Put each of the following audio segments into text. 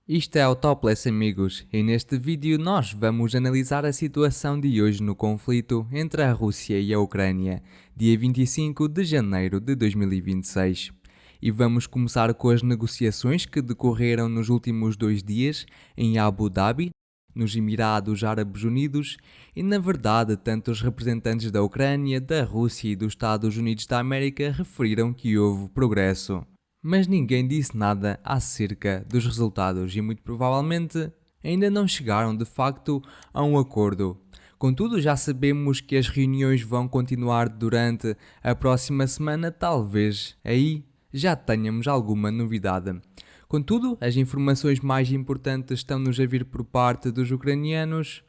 Isto é o Topless, amigos, e neste vídeo nós vamos analisar a situação de hoje no conflito entre a Rússia e a Ucrânia, dia 25 de janeiro de 2026. E vamos começar com as negociações que decorreram nos últimos 2 dias em Abu Dhabi, nos Emirados Árabes Unidos, e na verdade tanto os representantes da Ucrânia, da Rússia e dos Estados Unidos da América referiram que houve progresso. Mas ninguém disse nada acerca dos resultados e muito provavelmente ainda não chegaram de facto a um acordo. Contudo, já sabemos que as reuniões vão continuar durante a próxima semana, talvez aí já tenhamos alguma novidade. Contudo, as informações mais importantes estão-nos a vir por parte dos ucranianos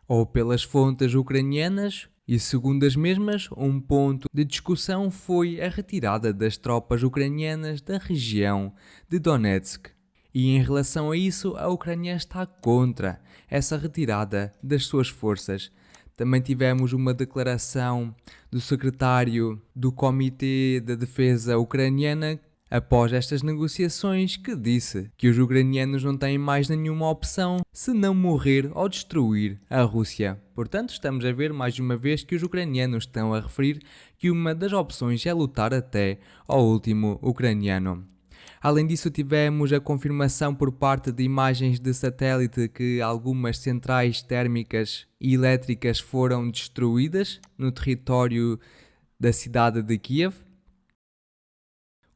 ou pelas fontes ucranianas, e segundo as mesmas, um ponto de discussão foi a retirada das tropas ucranianas da região de Donetsk. E em relação a isso, a Ucrânia está contra essa retirada das suas forças. Também tivemos uma declaração do secretário do Comitê da Defesa Ucraniana após estas negociações, que disse que os ucranianos não têm mais nenhuma opção senão morrer ou destruir a Rússia. Portanto, estamos a ver mais uma vez que os ucranianos estão a referir que uma das opções é lutar até ao último ucraniano. Além disso, tivemos a confirmação por parte de imagens de satélite que algumas centrais térmicas e elétricas foram destruídas no território da cidade de Kiev,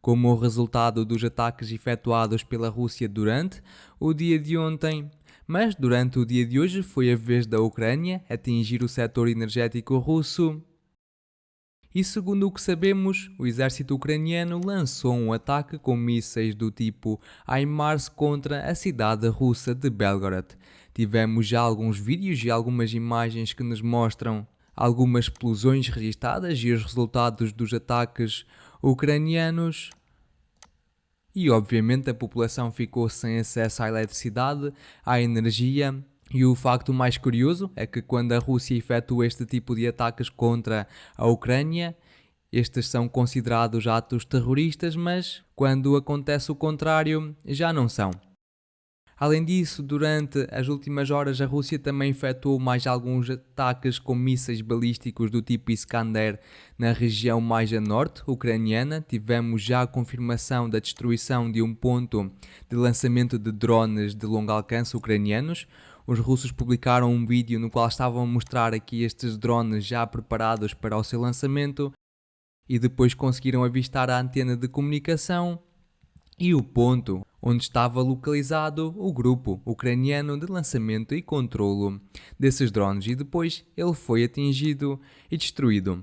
como resultado dos ataques efetuados pela Rússia durante o dia de ontem. Mas durante o dia de hoje foi a vez da Ucrânia atingir o setor energético russo. E segundo o que sabemos, o exército ucraniano lançou um ataque com mísseis do tipo HIMARS contra a cidade russa de Belgorod. Tivemos já alguns vídeos e algumas imagens que nos mostram algumas explosões registadas e os resultados dos ataques ucranianos. E obviamente a população ficou sem acesso à eletricidade, à energia. E o facto mais curioso é que quando a Rússia efetua este tipo de ataques contra a Ucrânia, estes são considerados atos terroristas, mas quando acontece o contrário, já não são. Além disso, durante as últimas horas, a Rússia também efetuou mais alguns ataques com mísseis balísticos do tipo Iskander na região mais a norte ucraniana. Tivemos já a confirmação da destruição de um ponto de lançamento de drones de longo alcance ucranianos. Os russos publicaram um vídeo no qual estavam a mostrar aqui estes drones já preparados para o seu lançamento e depois conseguiram avistar a antena de comunicação e o ponto onde estava localizado o grupo ucraniano de lançamento e controlo desses drones, e depois ele foi atingido e destruído.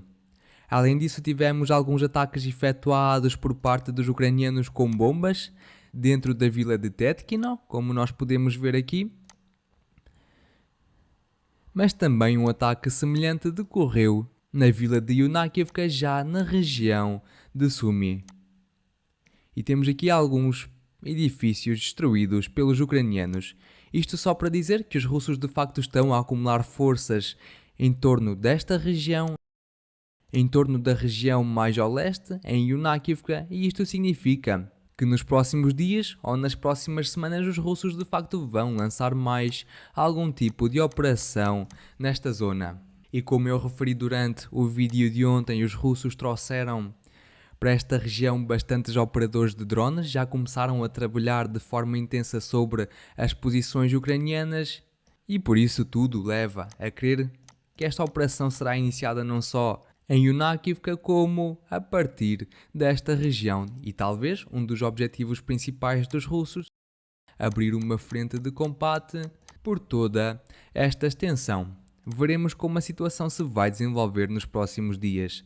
Além disso, tivemos alguns ataques efetuados por parte dos ucranianos com bombas dentro da vila de Tetkino, como nós podemos ver aqui. Mas também um ataque semelhante decorreu na vila de Yunakiivka, já na região de Sumy. E temos aqui alguns edifícios destruídos pelos ucranianos. Isto só para dizer que os russos de facto estão a acumular forças em torno desta região, em torno da região mais ao leste, em Yunakiivka, e isto significa que nos próximos dias ou nas próximas semanas os russos de facto vão lançar mais algum tipo de operação nesta zona. E como eu referi durante o vídeo de ontem, os russos trouxeram para esta região bastantes operadores de drones, já começaram a trabalhar de forma intensa sobre as posições ucranianas, e por isso tudo leva a crer que esta operação será iniciada não só em Yunakiivka como a partir desta região, e talvez um dos objetivos principais dos russos abrir uma frente de combate por toda esta extensão. Veremos como a situação se vai desenvolver nos próximos dias.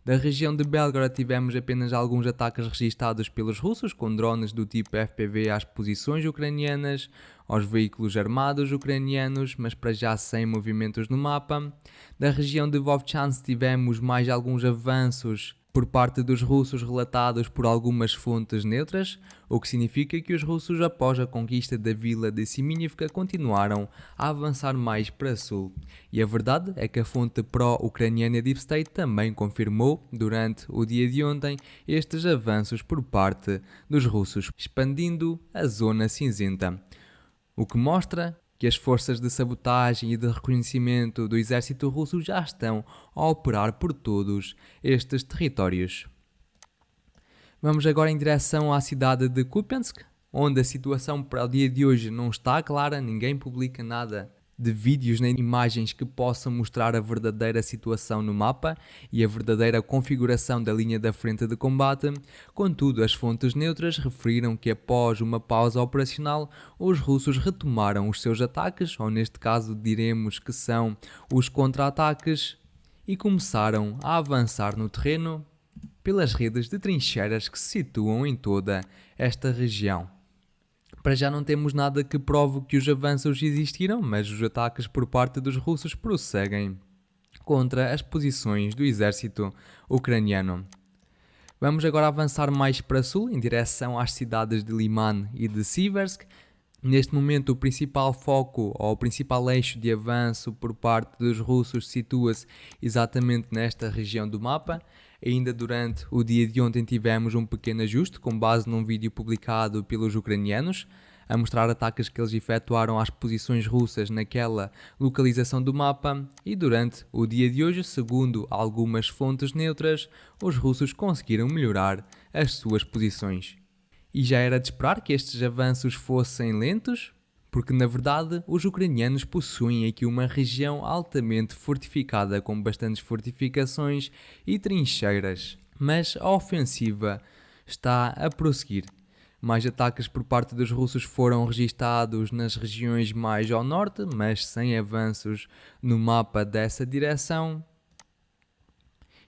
Da região de Belgorod tivemos apenas alguns ataques registados pelos russos com drones do tipo FPV às posições ucranianas, aos veículos armados ucranianos, mas para já sem movimentos no mapa. Da região de Vovchansk tivemos mais alguns avanços por parte dos russos relatados por algumas fontes neutras, o que significa que os russos, após a conquista da vila de Siminivka, continuaram a avançar mais para sul. E a verdade é que a fonte pró-ucraniana Deep State também confirmou, durante o dia de ontem, estes avanços por parte dos russos, expandindo a zona cinzenta. o que mostra que as forças de sabotagem e de reconhecimento do exército russo já estão a operar por todos estes territórios. Vamos agora em direção à cidade de Kupiansk, onde a situação para o dia de hoje não está clara, ninguém publica nada de vídeos nem imagens que possam mostrar a verdadeira situação no mapa e a verdadeira configuração da linha da frente de combate. Contudo, as fontes neutras referiram que após uma pausa operacional, os russos retomaram os seus ataques, ou neste caso diremos que são os contra-ataques, e começaram a avançar no terreno pelas redes de trincheiras que se situam em toda esta região. Para já não temos nada que prove que os avanços existiram, mas os ataques por parte dos russos prosseguem contra as posições do exército ucraniano. Vamos agora avançar mais para sul, em direção às cidades de Liman e de Siversk. Neste momento, o principal foco ou o principal eixo de avanço por parte dos russos situa-se exatamente nesta região do mapa. Ainda durante o dia de ontem tivemos um pequeno ajuste com base num vídeo publicado pelos ucranianos a mostrar ataques que eles efetuaram às posições russas naquela localização do mapa, e durante o dia de hoje, segundo algumas fontes neutras, os russos conseguiram melhorar as suas posições. E já era de esperar que estes avanços fossem lentos, porque na verdade os ucranianos possuem aqui uma região altamente fortificada com bastantes fortificações e trincheiras, mas a ofensiva está a prosseguir. Mais ataques por parte dos russos foram registados nas regiões mais ao norte, mas sem avanços no mapa dessa direção.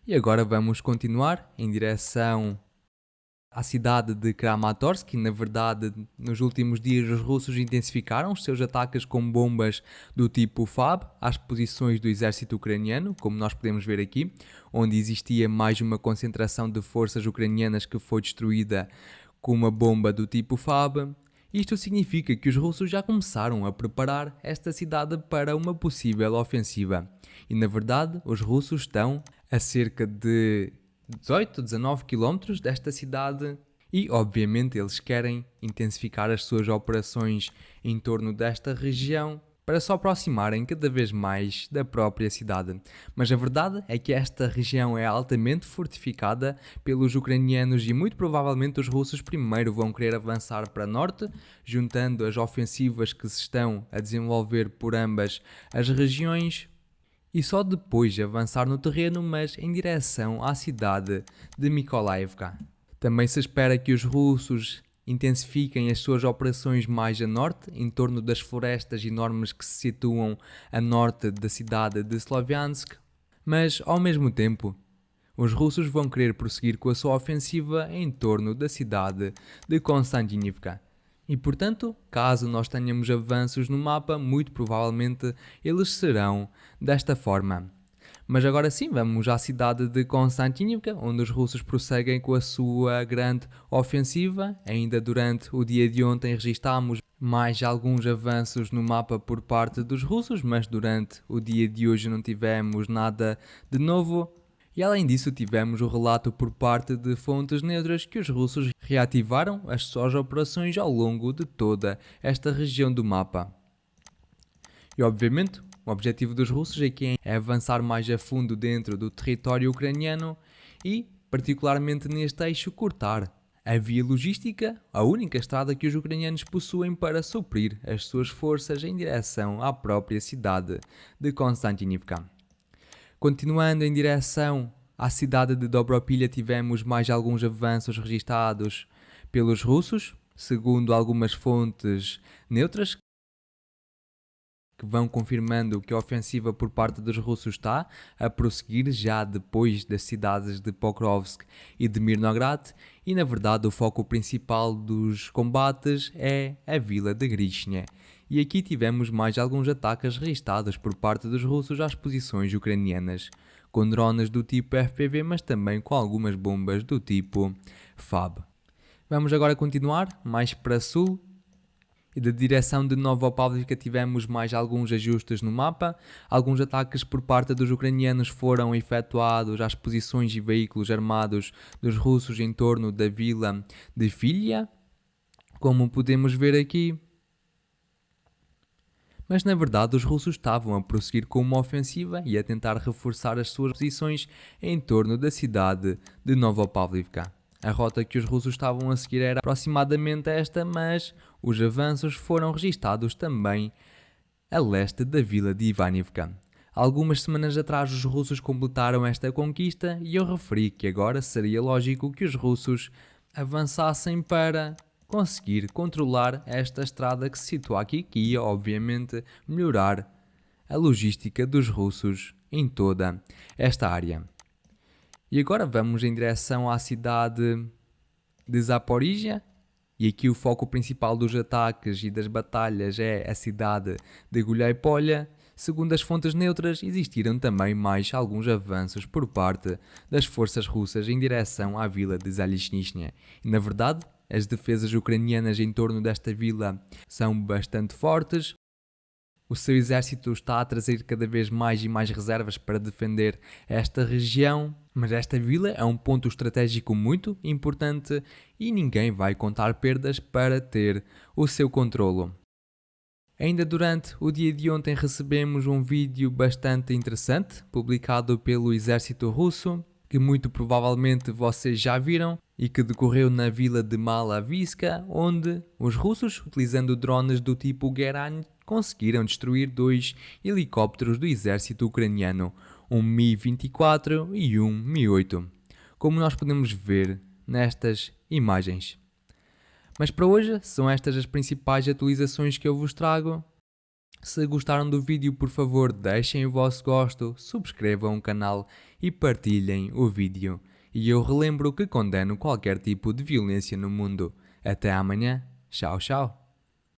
E agora vamos continuar em direção à cidade de Kramatorsk, e na verdade nos últimos dias os russos intensificaram os seus ataques com bombas do tipo FAB às posições do exército ucraniano, como nós podemos ver aqui, onde existia mais uma concentração de forças ucranianas que foi destruída com uma bomba do tipo FAB. Isto significa que os russos já começaram a preparar esta cidade para uma possível ofensiva. E na verdade os russos estão a cerca de 18, 19 km desta cidade e obviamente eles querem intensificar as suas operações em torno desta região para se aproximarem cada vez mais da própria cidade. Mas a verdade é que esta região é altamente fortificada pelos ucranianos e muito provavelmente os russos primeiro vão querer avançar para norte, juntando as ofensivas que se estão a desenvolver por ambas as regiões, e só depois avançar no terreno, mas em direção à cidade de Mykolaiivka. Também se espera que os russos intensifiquem as suas operações mais a norte, em torno das florestas enormes que se situam a norte da cidade de Sloviansk, mas ao mesmo tempo os russos vão querer prosseguir com a sua ofensiva em torno da cidade de Konstantinivka. E portanto, caso nós tenhamos avanços no mapa, muito provavelmente eles serão desta forma. Mas agora sim, vamos à cidade de Konstantinivka, onde os russos prosseguem com a sua grande ofensiva. Ainda durante o dia de ontem registámos mais alguns avanços no mapa por parte dos russos, mas durante o dia de hoje não tivemos nada de novo. E além disso tivemos o relato por parte de fontes neutras que os russos reativaram as suas operações ao longo de toda esta região do mapa. E obviamente o objetivo dos russos aqui é avançar mais a fundo dentro do território ucraniano e, particularmente neste eixo, cortar a via logística, a única estrada que os ucranianos possuem para suprir as suas forças em direção à própria cidade de Konstantinivka. Continuando em direção à cidade de Dobropilha, tivemos mais alguns avanços registados pelos russos, segundo algumas fontes neutras, que vão confirmando que a ofensiva por parte dos russos está a prosseguir já depois das cidades de Pokrovsk e de Mirnograd, e na verdade o foco principal dos combates é a vila de Grishnya. E aqui tivemos mais alguns ataques registados por parte dos russos às posições ucranianas, com drones do tipo FPV, mas também com algumas bombas do tipo FAB. Vamos agora continuar mais para sul. E da direção de Novopavlivka tivemos mais alguns ajustes no mapa. Alguns ataques por parte dos ucranianos foram efetuados às posições e veículos armados dos russos em torno da vila de Filia, como podemos ver aqui. Mas na verdade os russos estavam a prosseguir com uma ofensiva e a tentar reforçar as suas posições em torno da cidade de Novopavlivka. A rota que os russos estavam a seguir era aproximadamente esta, mas os avanços foram registados também a leste da vila de Ivanivka. Algumas semanas atrás os russos completaram esta conquista e eu referi que agora seria lógico que os russos avançassem para conseguir controlar esta estrada que se situa aqui, que ia obviamente melhorar a logística dos russos em toda esta área. E agora vamos em direção à cidade de Zaporizhia, e aqui o foco principal dos ataques e das batalhas é a cidade de Guliáy-Polha. Segundo as fontes neutras, existiram também mais alguns avanços por parte das forças russas em direção à vila de Zalishnyshnya. E, na verdade, as defesas ucranianas em torno desta vila são bastante fortes. O seu exército está a trazer cada vez mais e mais reservas para defender esta região, mas esta vila é um ponto estratégico muito importante e ninguém vai contar perdas para ter o seu controlo. Ainda durante o dia de ontem recebemos um vídeo bastante interessante, publicado pelo exército russo, que muito provavelmente vocês já viram e que decorreu na vila de Malaviska, onde os russos, utilizando drones do tipo Geran, conseguiram destruir 2 helicópteros do exército ucraniano, um Mi-24 e um Mi-8, como nós podemos ver nestas imagens. Mas para hoje são estas as principais atualizações que eu vos trago. Se gostaram do vídeo, por favor, deixem o vosso gosto, subscrevam o canal e partilhem o vídeo. E eu relembro que condeno qualquer tipo de violência no mundo. Até amanhã. Tchau, tchau.